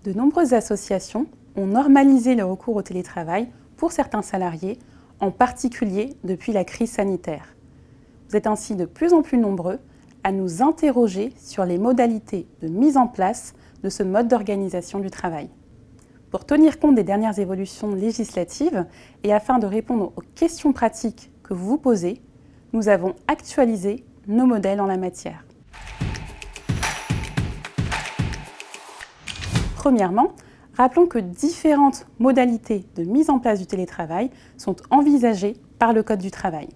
De nombreuses associations ont normalisé le recours au télétravail pour certains salariés, en particulier depuis la crise sanitaire. Vous êtes ainsi de plus en plus nombreux à nous interroger sur les modalités de mise en place de ce mode d'organisation du travail. Pour tenir compte des dernières évolutions législatives et afin de répondre aux questions pratiques que vous vous posez, nous avons actualisé nos modèles en la matière. Premièrement, rappelons que différentes modalités de mise en place du télétravail sont envisagées par le Code du travail.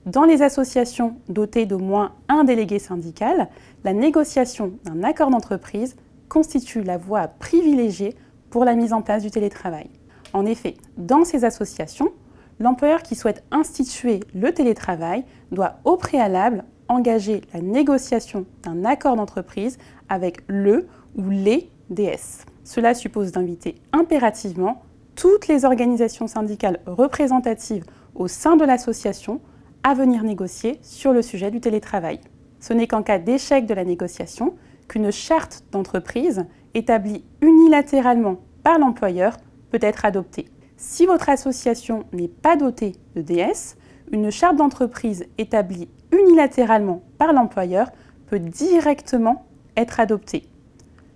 Dans les associations dotées d'au moins un délégué syndical, la négociation d'un accord d'entreprise constitue la voie privilégiée pour la mise en place du télétravail. En effet, dans ces associations, l'employeur qui souhaite instituer le télétravail doit au préalable engager la négociation d'un accord d'entreprise avec le ou les DS. Cela suppose d'inviter impérativement toutes les organisations syndicales représentatives au sein de l'association à venir négocier sur le sujet du télétravail. Ce n'est qu'en cas d'échec de la négociation qu'une charte d'entreprise établie unilatéralement par l'employeur peut être adoptée. Si votre association n'est pas dotée de DS, une charte d'entreprise établie unilatéralement par l'employeur peut directement être adoptée.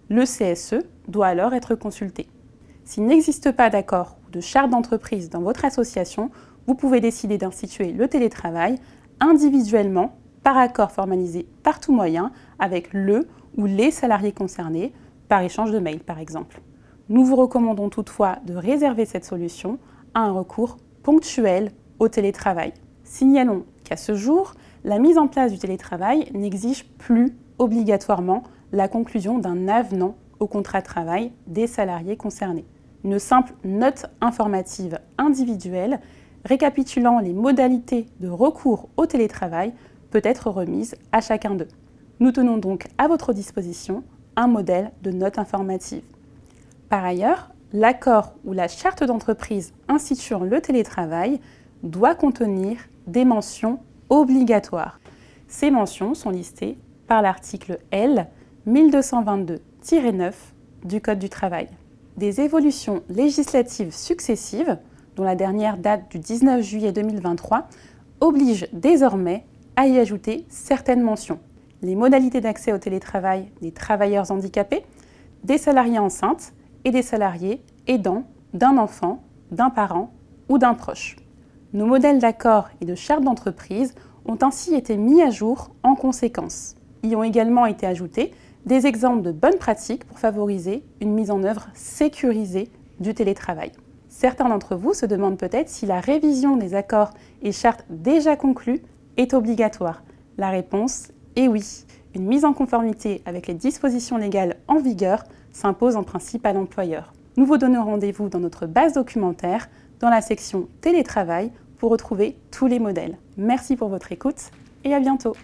Le CSE doit alors être consulté. S'il n'existe pas d'accord ou de charte d'entreprise dans votre association, vous pouvez décider d'instituer le télétravail individuellement, par accord formalisé par tout moyen, avec le ou les salariés concernés, par échange de mails par exemple. Nous vous recommandons toutefois de réserver cette solution à un recours ponctuel au télétravail. Signalons qu'à ce jour, la mise en place du télétravail n'exige plus obligatoirement la conclusion d'un avenant au contrat de travail des salariés concernés. Une simple note informative individuelle récapitulant les modalités de recours au télétravail peut être remise à chacun d'eux. Nous tenons donc à votre disposition un modèle de note informative. Par ailleurs, l'accord ou la charte d'entreprise instituant le télétravail doit contenir des mentions obligatoires. Ces mentions sont listées par l'article L 1222-9 du Code du travail. Des évolutions législatives successives, dont la dernière date du 19 juillet 2023, obligent désormais à y ajouter certaines mentions. Les modalités d'accès au télétravail des travailleurs handicapés, des salariés enceintes et des salariés aidants d'un enfant, d'un parent ou d'un proche. Nos modèles d'accord et de charte d'entreprise ont ainsi été mis à jour en conséquence. Y ont également été ajoutés des exemples de bonnes pratiques pour favoriser une mise en œuvre sécurisée du télétravail. Certains d'entre vous se demandent peut-être si la révision des accords et chartes déjà conclus est obligatoire. La réponse est oui. Une mise en conformité avec les dispositions légales en vigueur s'impose en principe à l'employeur. Nous vous donnons rendez-vous dans notre base documentaire, dans la section télétravail, pour retrouver tous les modèles. Merci pour votre écoute et à bientôt.